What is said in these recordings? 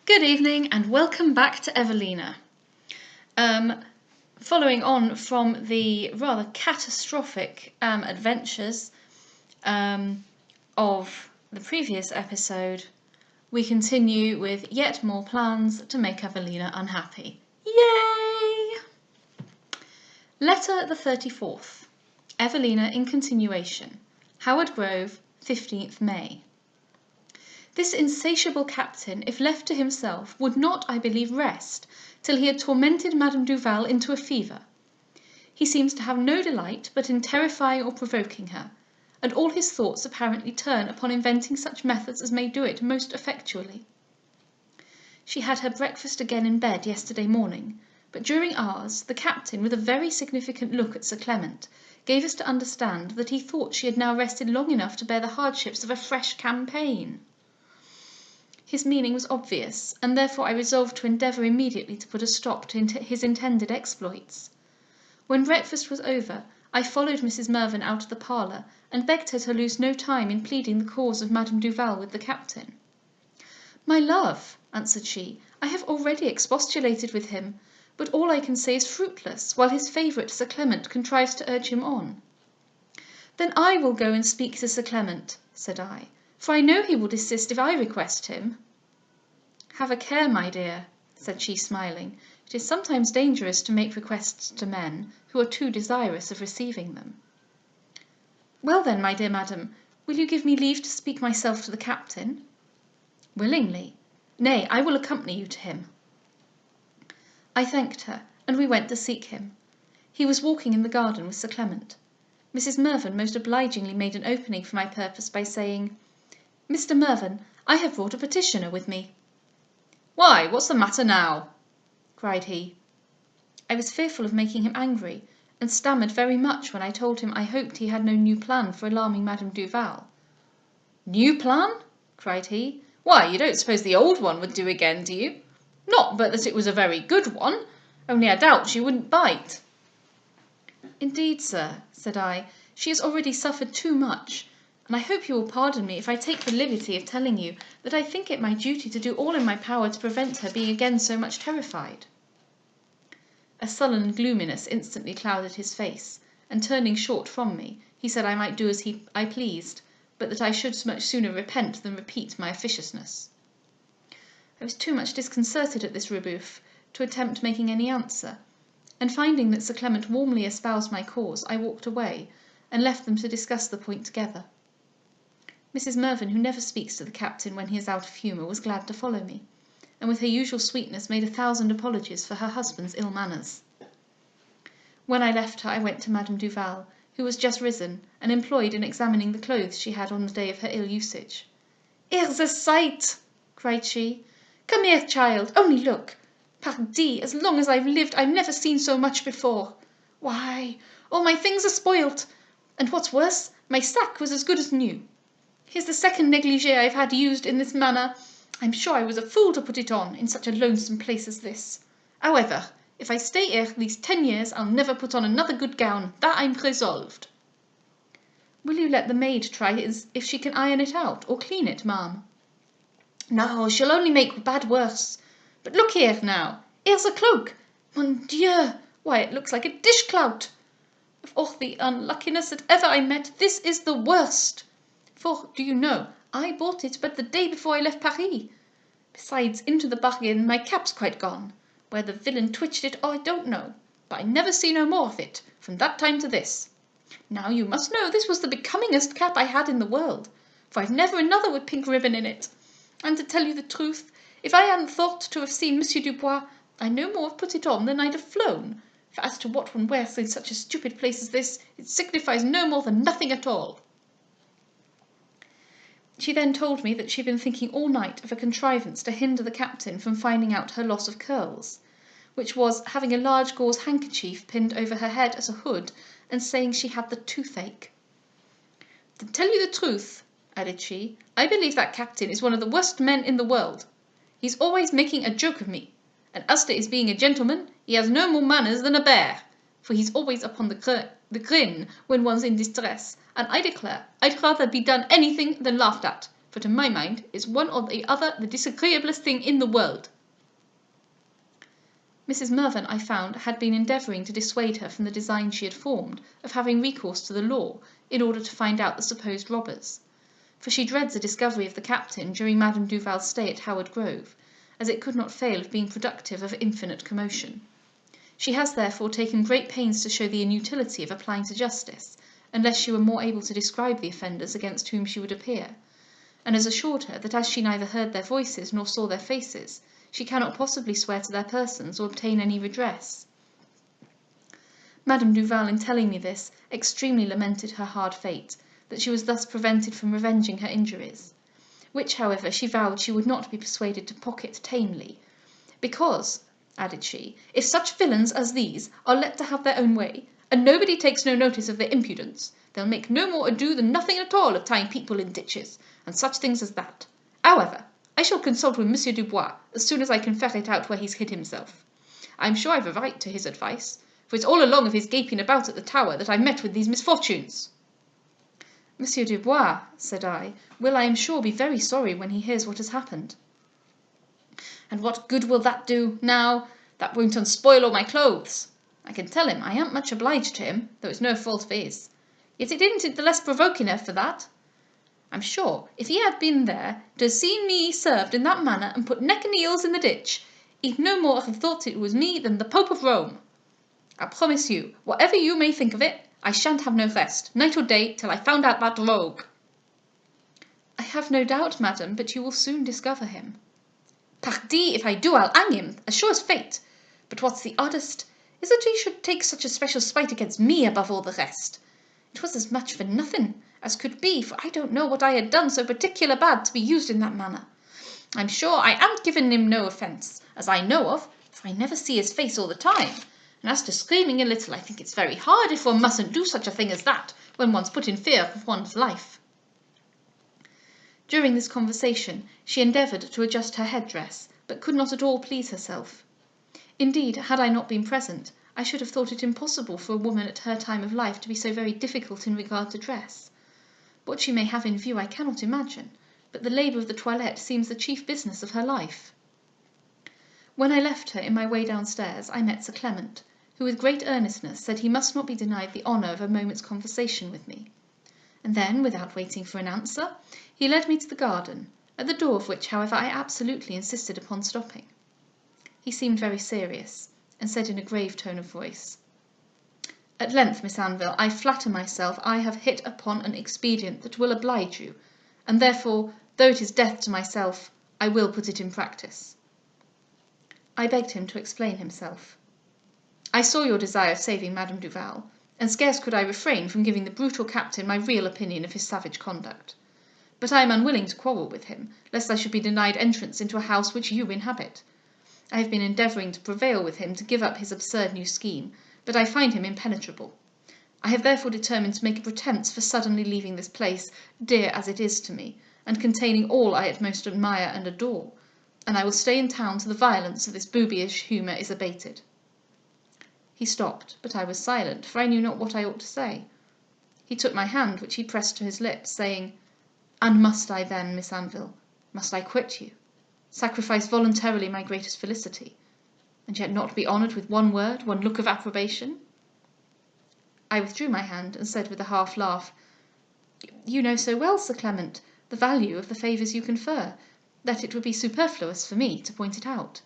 Good evening and welcome back to Evelina. Following on from the rather catastrophic adventures of the previous episode, we continue with yet more plans to make Evelina unhappy. Yay! Letter the 34th. Evelina in continuation. Howard Grove, 15th May. This insatiable captain, if left to himself, would not, I believe, rest till he had tormented Madame Duval into a fever. He seems to have no delight but in terrifying or provoking her, and all his thoughts apparently turn upon inventing such methods as may do it most effectually. She had her breakfast again in bed yesterday morning, but during ours the captain, with a very significant look at Sir Clement, gave us to understand that he thought she had now rested long enough to bear the hardships of a fresh campaign. His meaning was obvious, and therefore I resolved to endeavour immediately to put a stop to his intended exploits. When breakfast was over, I followed Mrs. Mervyn out of the parlour, and begged her to lose no time in pleading the cause of Madame Duval with the captain. "My love," answered she, "I have already expostulated with him, but all I can say is fruitless, while his favourite Sir Clement contrives to urge him on." "Then I will go and speak to Sir Clement," said I, "for I know he will desist if I request him." "Have a care, my dear," said she, smiling. "It is sometimes dangerous to make requests to men who are too desirous of receiving them." "Well then, my dear madam, will you give me leave to speak myself to the captain?" "Willingly. Nay, I will accompany you to him." I thanked her, and we went to seek him. He was walking in the garden with Sir Clement. Mrs. Mervyn most obligingly made an opening for my purpose by saying, "Mr. Mervyn, I have brought a petitioner with me." "Why, what's the matter now?" cried he. I was fearful of making him angry, and stammered very much when I told him I hoped he had no new plan for alarming Madame Duval. "New plan?" cried he. "Why, you don't suppose the old one would do again, do you? Not but that it was a very good one, only I doubt she wouldn't bite." "Indeed, sir," said I, "she has already suffered too much, and I hope you will pardon me if I take the liberty of telling you that I think it my duty to do all in my power to prevent her being again so much terrified." A sullen gloominess instantly clouded his face, and turning short from me, he said I might do as I pleased, but that I should much sooner repent than repeat my officiousness. I was too much disconcerted at this rebuff to attempt making any answer, and finding that Sir Clement warmly espoused my cause, I walked away, and left them to discuss the point together. Mrs. Mervyn, who never speaks to the captain when he is out of humour, was glad to follow me, and with her usual sweetness made 1,000 apologies for her husband's ill manners. When I left her, I went to Madame Duval, who was just risen, and employed in examining the clothes she had on the day of her ill usage. "Here's a sight!" cried she. "Come here, child, only look. Pardi, as long as I've lived, I've never seen so much before. Why, all my things are spoilt, and what's worse, my sack was as good as new. Here's the second negligee I've had used in this manner. I'm sure I was a fool to put it on, in such a lonesome place as this. However, if I stay here these 10 years, I'll never put on another good gown, that I'm resolved." "Will you let the maid try if she can iron it out, or clean it, ma'am?" "No, she'll only make bad worse. But look here now, here's a cloak. Mon Dieu, why, it looks like a dishclout. Of all the unluckiness that ever I met, this is the worst. For, do you know, I bought it but the day before I left Paris. Besides, into the bargain, my cap's quite gone. Where the villain twitched it, I don't know, but I never see no more of it, from that time to this. Now, you must know this was the becomingest cap I had in the world, for I've never another with pink ribbon in it. And to tell you the truth, if I hadn't thought to have seen Monsieur Dubois, I no more have put it on than I'd have flown, for as to what one wears in such a stupid place as this, it signifies no more than nothing at all." She then told me that she had been thinking all night of a contrivance to hinder the captain from finding out her loss of curls, which was having a large gauze handkerchief pinned over her head as a hood, and saying she had the toothache. "To tell you the truth," added she, "I believe that captain is one of the worst men in the world. He's always making a joke of me, and as to his being a gentleman, he has no more manners than a bear, for he's always upon the grin when one's in distress, and I declare I'd rather be done anything than laughed at, for to my mind is one or the other the disagreeablest thing in the world." Mrs. Mirvan, I found, had been endeavouring to dissuade her from the design she had formed of having recourse to the law in order to find out the supposed robbers, for she dreads a discovery of the captain during Madame Duval's stay at Howard Grove, as it could not fail of being productive of infinite commotion. She has therefore taken great pains to show the inutility of applying to justice, unless she were more able to describe the offenders against whom she would appear, and has assured her that as she neither heard their voices nor saw their faces, she cannot possibly swear to their persons or obtain any redress. Madame Duval, in telling me this, extremely lamented her hard fate, that she was thus prevented from revenging her injuries, which, however, she vowed she would not be persuaded to pocket tamely, because, added she, if such villains as these are let to have their own way, and nobody takes no notice of their impudence, they'll make no more ado than nothing at all of tying people in ditches, and such things as that. However, I shall consult with Monsieur Dubois as soon as I can ferret out where he's hid himself. I'm sure I've a right to his advice, for it's all along of his gaping about at the tower that I've met with these misfortunes." "Monsieur Dubois," said I, "will, I am sure, be very sorry when he hears what has happened." "And what good will that do, now? That won't unspoil all my clothes. I can tell him I am much obliged to him, though it's no fault of his. Yet it isn't the less provoking for that. I'm sure, if he had been there to have seen me served in that manner and put neck and heels in the ditch, he'd no more have thought it was me than the Pope of Rome. I promise you, whatever you may think of it, I shan't have no rest, night or day, till I found out that rogue." "I have no doubt, madam, but you will soon discover him." "Pardi, if I do, I'll hang him, as sure as fate. But what's the oddest is that he should take such a special spite against me above all the rest. It was as much for nothing as could be, for I don't know what I had done so particular bad to be used in that manner. I'm sure I haven't given him no offence, as I know of, for I never see his face all the time. And as to screaming a little, I think it's very hard if one mustn't do such a thing as that when one's put in fear of one's life." During this conversation she endeavoured to adjust her head-dress, but could not at all please herself. Indeed, had I not been present, I should have thought it impossible for a woman at her time of life to be so very difficult in regard to dress. What she may have in view I cannot imagine, but the labour of the toilette seems the chief business of her life. When I left her in my way downstairs, I met Sir Clement, who with great earnestness said he must not be denied the honour of a moment's conversation with me. And then, without waiting for an answer, he led me to the garden, at the door of which, however, I absolutely insisted upon stopping. He seemed very serious, and said in a grave tone of voice, "At length, Miss Anville, I flatter myself I have hit upon an expedient that will oblige you, and therefore, though it is death to myself, I will put it in practice." I begged him to explain himself. "I saw your desire of saving Madame Duval, and scarce could I refrain from giving the brutal captain my real opinion of his savage conduct. But I am unwilling to quarrel with him, lest I should be denied entrance into a house which you inhabit. I have been endeavouring to prevail with him to give up his absurd new scheme, but I find him impenetrable. I have therefore determined to make a pretence for suddenly leaving this place, dear as it is to me, and containing all I at most admire and adore, and I will stay in town till the violence of this boobyish humour is abated." He stopped, but I was silent, for I knew not what I ought to say. He took my hand, which he pressed to his lips, saying, "And must I then, Miss Anville, must I quit you, sacrifice voluntarily my greatest felicity, and yet not be honoured with one word, one look of approbation?" I withdrew my hand, and said with a half laugh, "You know so well, Sir Clement, the value of the favours you confer, that it would be superfluous for me to point it out."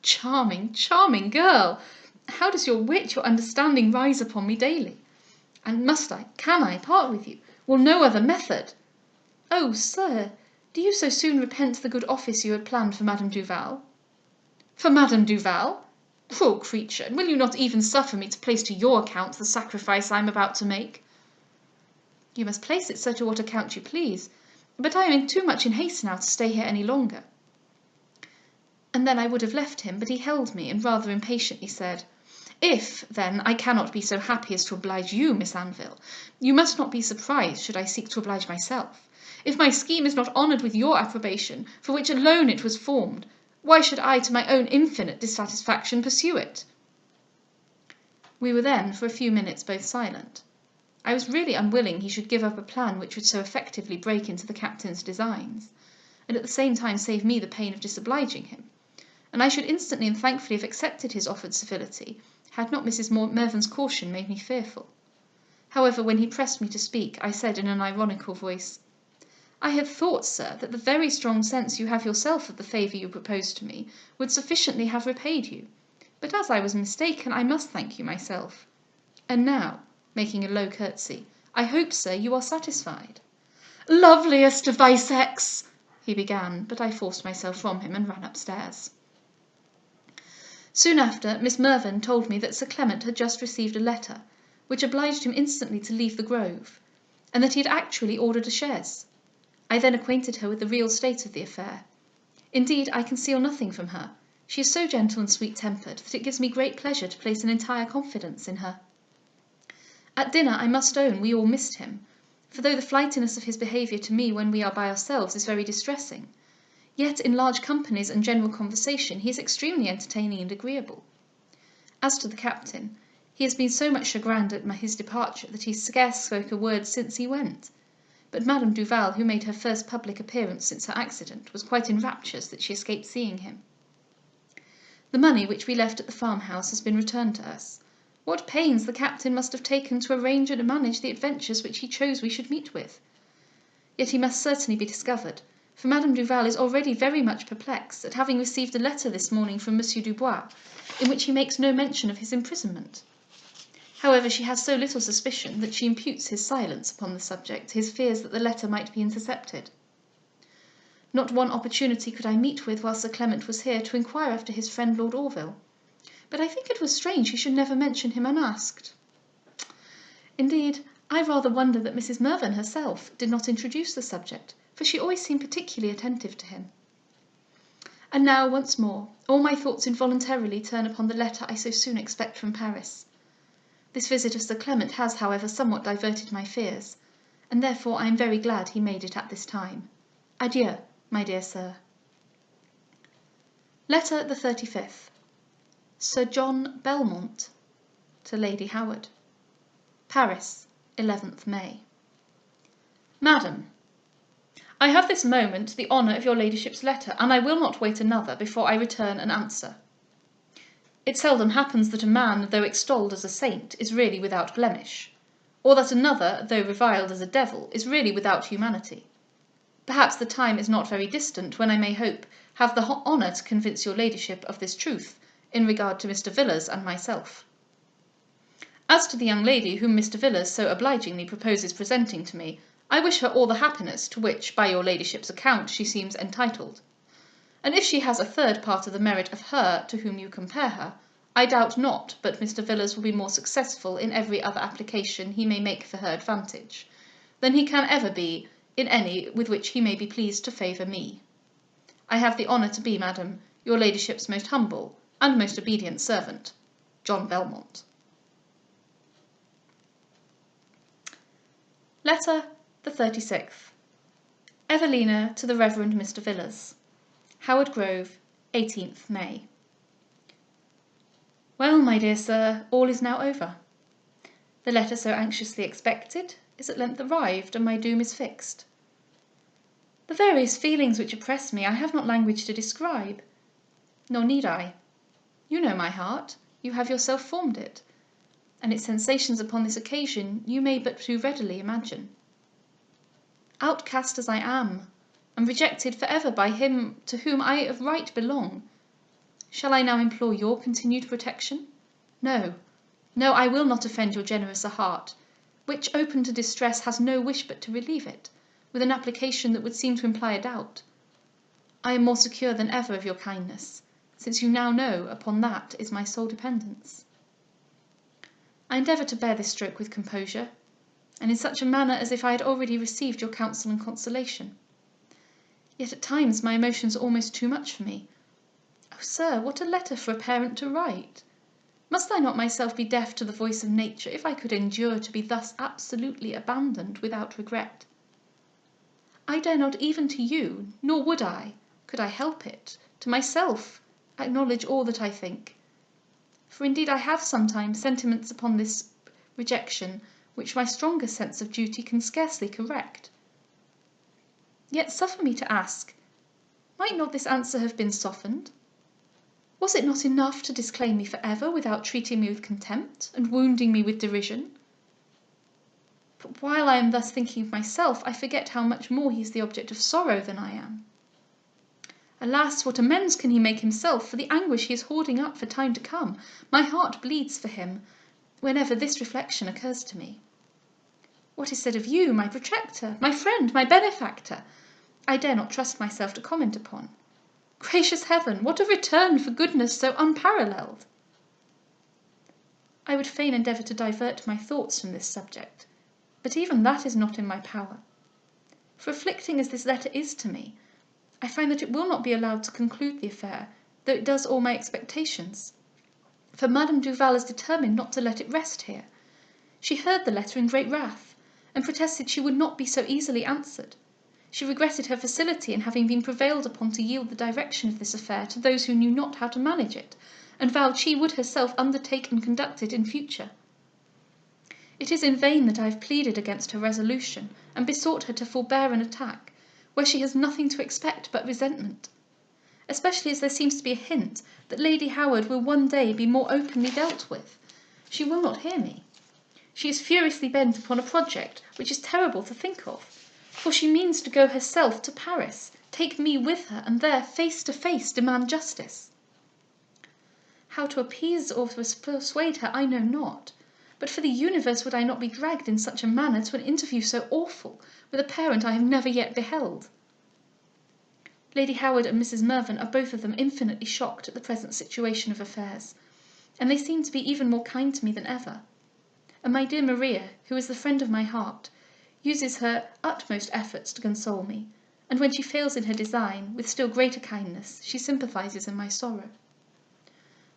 "Charming, charming girl! How does your wit, your understanding rise upon me daily! And must I, can I part with you? Will no other method—" "Oh, sir, do you so soon repent the good office you had planned for Madame Duval?" "For Madame Duval? Cruel creature, and will you not even suffer me to place to your account the sacrifice I am about to make?" "You must place it so to what account you please, but I am too much in haste now to stay here any longer." And then I would have left him, but he held me, and rather impatiently said, "If, then, I cannot be so happy as to oblige you, Miss Anville, you must not be surprised should I seek to oblige myself. If my scheme is not honoured with your approbation, for which alone it was formed, why should I, to my own infinite dissatisfaction, pursue it?" We were then for a few minutes both silent. I was really unwilling he should give up a plan which would so effectively break into the captain's designs, and at the same time save me the pain of disobliging him, and I should instantly and thankfully have accepted his offered civility, had not Mrs. Mervyn's caution made me fearful. However, when he pressed me to speak, I said in an ironical voice, "I had thought, sir, that the very strong sense you have yourself of the favour you proposed to me would sufficiently have repaid you, but as I was mistaken, I must thank you myself. And now," making a low curtsy, "I hope, sir, you are satisfied." "Loveliest of thy sex," he began, but I forced myself from him and ran upstairs. Soon after, Miss Mervyn told me that Sir Clement had just received a letter, which obliged him instantly to leave the Grove, and that he had actually ordered a chaise. I then acquainted her with the real state of the affair. Indeed, I conceal nothing from her. She is so gentle and sweet-tempered that it gives me great pleasure to place an entire confidence in her. At dinner, I must own, we all missed him, for though the flightiness of his behaviour to me when we are by ourselves is very distressing, yet in large companies and general conversation he is extremely entertaining and agreeable. As to the captain, he has been so much chagrined at his departure that he scarce spoke a word since he went. But Madame Duval, who made her first public appearance since her accident, was quite in raptures that she escaped seeing him. The money which we left at the farmhouse has been returned to us. What pains the captain must have taken to arrange and manage the adventures which he chose we should meet with! Yet he must certainly be discovered, for Madame Duval is already very much perplexed at having received a letter this morning from Monsieur Dubois, in which he makes no mention of his imprisonment. However, she has so little suspicion that she imputes his silence upon the subject to his fears that the letter might be intercepted. Not one opportunity could I meet with while Sir Clement was here to inquire after his friend Lord Orville, but I think it was strange he should never mention him unasked. Indeed, I rather wonder that Mrs. Mervyn herself did not introduce the subject, for she always seemed particularly attentive to him. And now, once more, all my thoughts involuntarily turn upon the letter I so soon expect from Paris. This visit of Sir Clement has, however, somewhat diverted my fears, and therefore I am very glad he made it at this time. Adieu, my dear sir. Letter the 35th. Sir John Belmont to Lady Howard. Paris, 11th May. Madam, I have this moment the honour of your ladyship's letter, and I will not wait another before I return an answer. It seldom happens that a man, though extolled as a saint, is really without blemish, or that another, though reviled as a devil, is really without humanity. Perhaps the time is not very distant when I may hope have the honour to convince your ladyship of this truth in regard to Mr. Villars and myself. As to the young lady whom Mr. Villars so obligingly proposes presenting to me, I wish her all the happiness to which, by your ladyship's account, she seems entitled. And if she has a third part of the merit of her to whom you compare her, I doubt not but Mr. Villars will be more successful in every other application he may make for her advantage, than he can ever be in any with which he may be pleased to favour me. I have the honour to be, madam, your ladyship's most humble and most obedient servant, John Belmont. Letter the 36th. Evelina to the Reverend Mr. Villars. Howard Grove, 18th May. Well, my dear sir, all is now over. The letter so anxiously expected is at length arrived, and my doom is fixed. The various feelings which oppress me I have not language to describe, nor need I. You know my heart, you have yourself formed it, and its sensations upon this occasion you may but too readily imagine. Outcast as I am, and rejected for ever by him to whom I of right belong, shall I now implore your continued protection? No, no, I will not offend your generous heart, which, open to distress, has no wish but to relieve it, with an application that would seem to imply a doubt. I am more secure than ever of your kindness, since you now know upon that is my sole dependence. I endeavour to bear this stroke with composure, and in such a manner as if I had already received your counsel and consolation. Yet at times my emotions are almost too much for me. Oh, sir, what a letter for a parent to write! Must I not myself be deaf to the voice of nature if I could endure to be thus absolutely abandoned without regret? I dare not even to you, nor would I, could I help it, to myself, acknowledge all that I think. For indeed I have sometimes sentiments upon this rejection which my stronger sense of duty can scarcely correct. Yet suffer me to ask, might not this answer have been softened? Was it not enough to disclaim me for ever without treating me with contempt and wounding me with derision? But while I am thus thinking of myself, I forget how much more he is the object of sorrow than I am. Alas, what amends can he make himself for the anguish he is hoarding up for time to come? My heart bleeds for him whenever this reflection occurs to me. What is said of you, my protector, my friend, my benefactor, I dare not trust myself to comment upon. Gracious heaven, what a return for goodness so unparalleled! I would fain endeavour to divert my thoughts from this subject, but even that is not in my power. For afflicting as this letter is to me, I find that it will not be allowed to conclude the affair, though it does all my expectations. For Madame Duval is determined not to let it rest here. She heard the letter in great wrath, and protested she would not be so easily answered. She regretted her facility in having been prevailed upon to yield the direction of this affair to those who knew not how to manage it, and vowed she would herself undertake and conduct it in future. It is in vain that I have pleaded against her resolution, and besought her to forbear an attack, where she has nothing to expect but resentment, especially as there seems to be a hint that Lady Howard will one day be more openly dealt with. She will not hear me. She is furiously bent upon a project which is terrible to think of, for she means to go herself to Paris, take me with her, and there, face to face, demand justice. How to appease or persuade her I know not, but for the universe would I not be dragged in such a manner to an interview so awful with a parent I have never yet beheld. Lady Howard and Mrs. Mervyn are both of them infinitely shocked at the present situation of affairs, and they seem to be even more kind to me than ever. And my dear Maria, who is the friend of my heart, uses her utmost efforts to console me, and when she fails in her design, with still greater kindness, she sympathizes in my sorrow.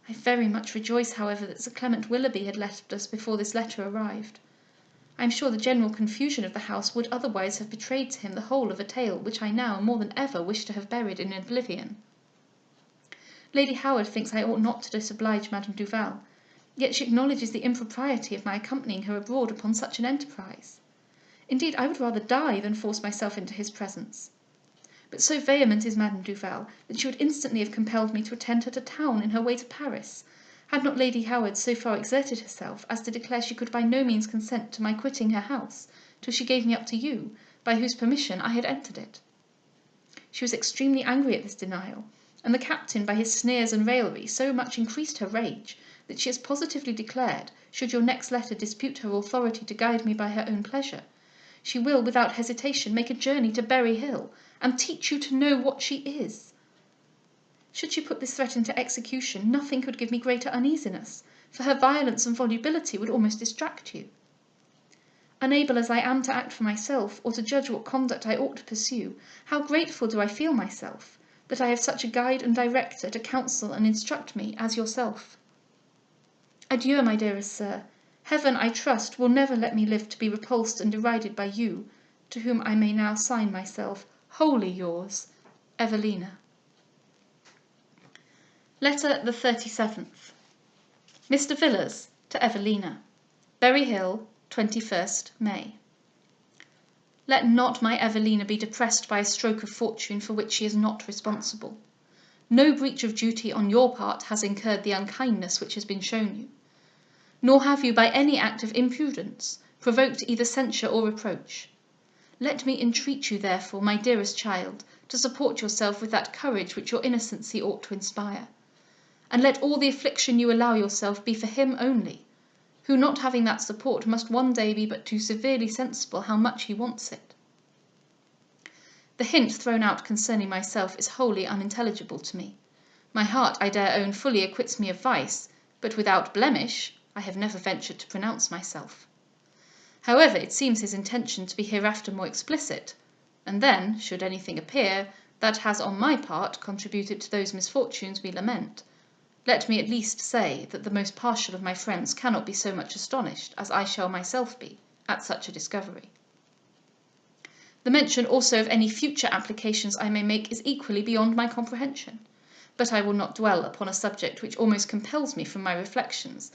I very much rejoice, however, that Sir Clement Willoughby had left us before this letter arrived. I am sure the general confusion of the house would otherwise have betrayed to him the whole of a tale which I now, more than ever, wish to have buried in oblivion. Lady Howard thinks I ought not to disoblige Madame Duval, yet she acknowledges the impropriety of my accompanying her abroad upon such an enterprise. Indeed, I would rather die than force myself into his presence. But so vehement is Madame Duval that she would instantly have compelled me to attend her to town in her way to Paris, had not Lady Howard so far exerted herself as to declare she could by no means consent to my quitting her house till she gave me up to you, by whose permission I had entered it. She was extremely angry at this denial, and the captain, by his sneers and raillery, so much increased her rage, that she has positively declared, should your next letter dispute her authority to guide me by her own pleasure, she will, without hesitation, make a journey to Berry Hill, and teach you to know what she is. Should she put this threat into execution, nothing could give me greater uneasiness, for her violence and volubility would almost distract you. Unable as I am to act for myself, or to judge what conduct I ought to pursue, how grateful do I feel myself, that I have such a guide and director to counsel and instruct me as yourself. Adieu, my dearest sir. Heaven, I trust, will never let me live to be repulsed and derided by you, to whom I may now sign myself wholly yours, Evelina. Letter the 37th. Mr. Villiers to Evelina. Berry Hill, 21st May. Let not my Evelina be depressed by a stroke of fortune for which she is not responsible. No breach of duty on your part has incurred the unkindness which has been shown you, nor have you by any act of imprudence provoked either censure or reproach. Let me entreat you, therefore, my dearest child, to support yourself with that courage which your innocency ought to inspire, and let all the affliction you allow yourself be for him only, who, not having that support, must one day be but too severely sensible how much he wants it. The hint thrown out concerning myself is wholly unintelligible to me. My heart, I dare own, fully acquits me of vice, but without blemish I have never ventured to pronounce myself. However, it seems his intention to be hereafter more explicit, and then, should anything appear that has on my part contributed to those misfortunes we lament, let me at least say that the most partial of my friends cannot be so much astonished as I shall myself be at such a discovery. The mention also of any future applications I may make is equally beyond my comprehension, but I will not dwell upon a subject which almost compels me from my reflections,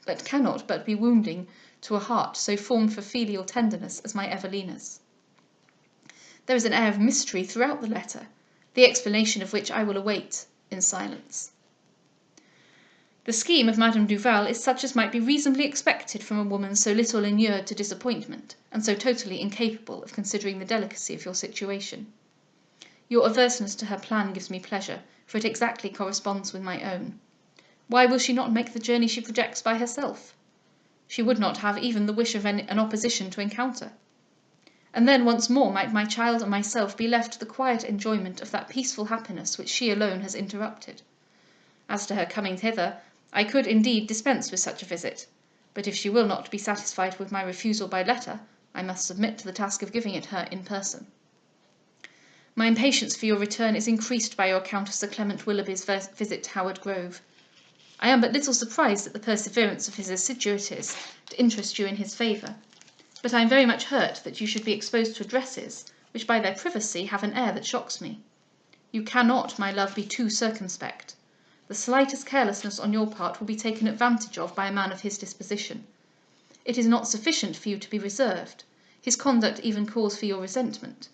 but cannot but be wounding to a heart so formed for filial tenderness as my Evelina's. There is an air of mystery throughout the letter, the explanation of which I will await in silence. The scheme of Madame Duval is such as might be reasonably expected from a woman so little inured to disappointment, and so totally incapable of considering the delicacy of your situation. Your averseness to her plan gives me pleasure, for it exactly corresponds with my own. Why will she not make the journey she projects by herself? She would not have even the wish of an opposition to encounter. And then once more might my child and myself be left to the quiet enjoyment of that peaceful happiness which she alone has interrupted. As to her coming hither, I could indeed dispense with such a visit, but if she will not be satisfied with my refusal by letter, I must submit to the task of giving it her in person. My impatience for your return is increased by your account of Sir Clement Willoughby's visit to Howard Grove. I am but little surprised at the perseverance of his assiduities to interest you in his favour, but I am very much hurt that you should be exposed to addresses which by their privacy have an air that shocks me. You cannot, my love, be too circumspect. The slightest carelessness on your part will be taken advantage of by a man of his disposition. It is not sufficient for you to be reserved. His conduct even calls for your resentment.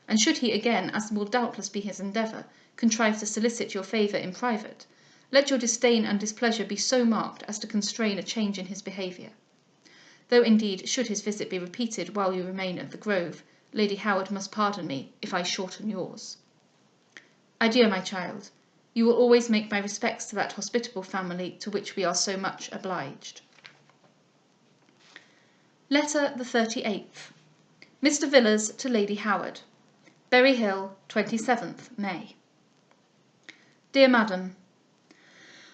And should he again, as will doubtless be his endeavour, contrive to solicit your favour in private, let your disdain and displeasure be so marked as to constrain a change in his behaviour. Though indeed, should his visit be repeated while you remain at the Grove, Lady Howard must pardon me if I shorten yours. Adieu, my child. You will always make my respects to that hospitable family to which we are so much obliged. Letter the 38th. Mr. Villars to Lady Howard. Berry Hill, 27th May. Dear Madam,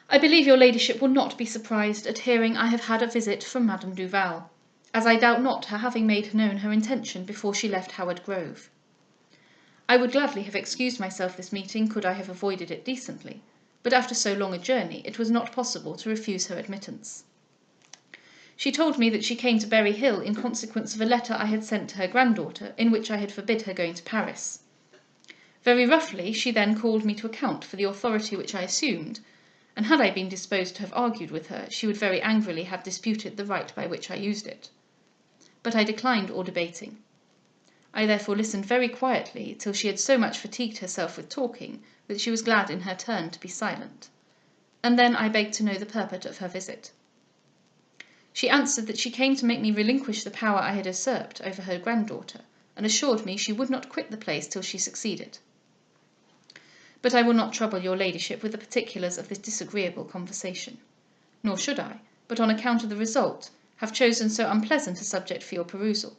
I believe your ladyship will not be surprised at hearing I have had a visit from Madame Duval, as I doubt not her having made known her intention before she left Howard Grove. I would gladly have excused myself this meeting could I have avoided it decently, but after so long a journey it was not possible to refuse her admittance. She told me that she came to Berry Hill in consequence of a letter I had sent to her granddaughter, in which I had forbid her going to Paris. Very roughly she then called me to account for the authority which I assumed, and had I been disposed to have argued with her, she would very angrily have disputed the right by which I used it. But I declined all debating. I therefore listened very quietly till she had so much fatigued herself with talking that she was glad in her turn to be silent, and then I begged to know the purport of her visit. She answered that she came to make me relinquish the power I had usurped over her granddaughter, and assured me she would not quit the place till she succeeded. But I will not trouble your ladyship with the particulars of this disagreeable conversation, nor should I, but on account of the result, have chosen so unpleasant a subject for your perusal.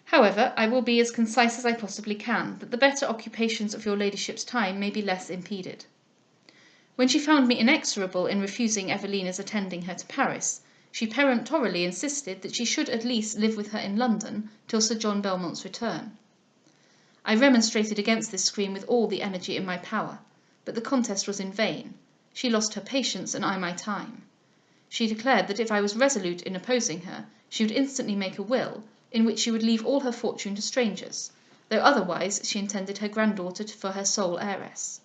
However, I will be as concise as I possibly can, that the better occupations of your ladyship's time may be less impeded. When she found me inexorable in refusing Evelina's attending her to Paris, she peremptorily insisted that she should at least live with her in London till Sir John Belmont's return. I remonstrated against this scheme with all the energy in my power, but the contest was in vain. She lost her patience, and I my time. She declared that if I was resolute in opposing her, she would instantly make a will, in which she would leave all her fortune to strangers, though otherwise she intended her granddaughter for her sole heiress.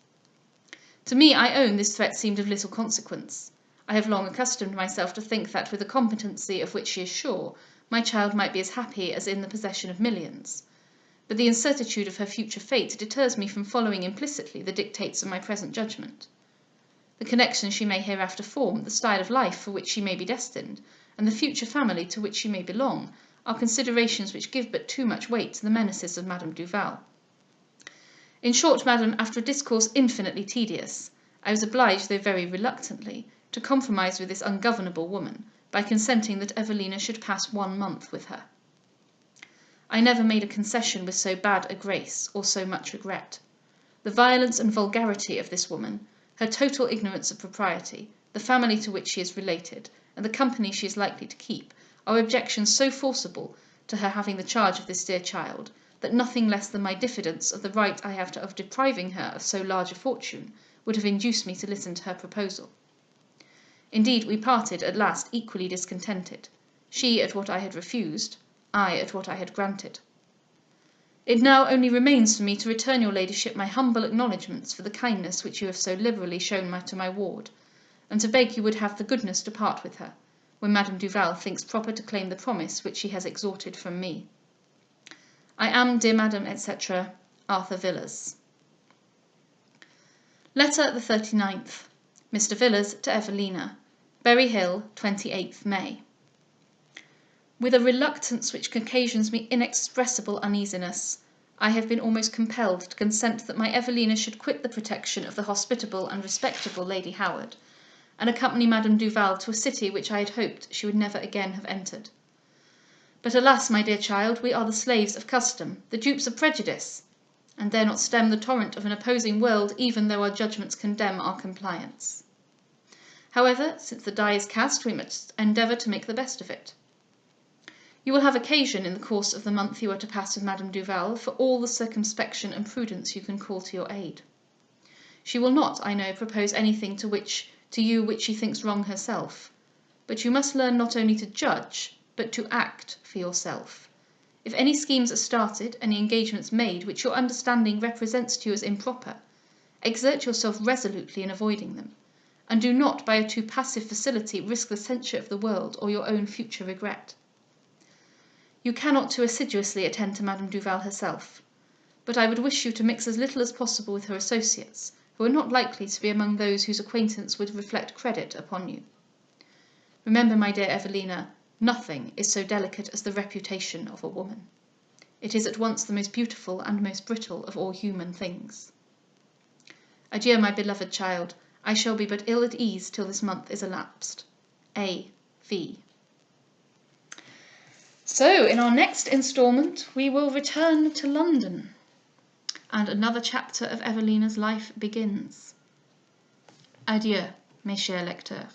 To me, I own, this threat seemed of little consequence. I have long accustomed myself to think that, with a competency of which she is sure, my child might be as happy as in the possession of millions. But the incertitude of her future fate deters me from following implicitly the dictates of my present judgment. The connection she may hereafter form, the style of life for which she may be destined, and the future family to which she may belong, are considerations which give but too much weight to the menaces of Madame Duval. In short, madam, after a discourse infinitely tedious, I was obliged, though very reluctantly, to compromise with this ungovernable woman, by consenting that Evelina should pass 1 month with her. I never made a concession with so bad a grace, or so much regret. The violence and vulgarity of this woman, her total ignorance of propriety, the family to which she is related, and the company she is likely to keep, are objections so forcible to her having the charge of this dear child, that nothing less than my diffidence of the right I have of depriving her of so large a fortune would have induced me to listen to her proposal. Indeed, we parted at last equally discontented, she at what I had refused, I at what I had granted. It now only remains for me to return your ladyship my humble acknowledgments for the kindness which you have so liberally shown to my ward, and to beg you would have the goodness to part with her, when Madame Duval thinks proper to claim the promise which she has extorted from me. I am, dear Madam, etc., Arthur Villiers. Letter the 39th. Mr. Villiers to Evelina. Berry Hill, 28th May. With a reluctance which occasions me inexpressible uneasiness, I have been almost compelled to consent that my Evelina should quit the protection of the hospitable and respectable Lady Howard, and accompany Madame Duval to a city which I had hoped she would never again have entered. But alas, my dear child, we are the slaves of custom, the dupes of prejudice, and dare not stem the torrent of an opposing world, even though our judgments condemn our compliance. However, since the die is cast, we must endeavour to make the best of it. You will have occasion, in the course of the month you are to pass with Madame Duval, for all the circumspection and prudence you can call to your aid. She will not, I know, propose anything to you which she thinks wrong herself, but you must learn not only to judge, but to act for yourself. If any schemes are started, any engagements made, which your understanding represents to you as improper, exert yourself resolutely in avoiding them, and do not, by a too passive facility, risk the censure of the world or your own future regret. You cannot too assiduously attend to Madame Duval herself, but I would wish you to mix as little as possible with her associates, who are not likely to be among those whose acquaintance would reflect credit upon you. Remember, my dear Evelina, nothing is so delicate as the reputation of a woman. It is at once the most beautiful and most brittle of all human things. Adieu, my beloved child. I shall be but ill at ease till this month is elapsed. A. V. So, in our next instalment, we will return to London, and another chapter of Evelina's life begins. Adieu, mes chers lecteurs.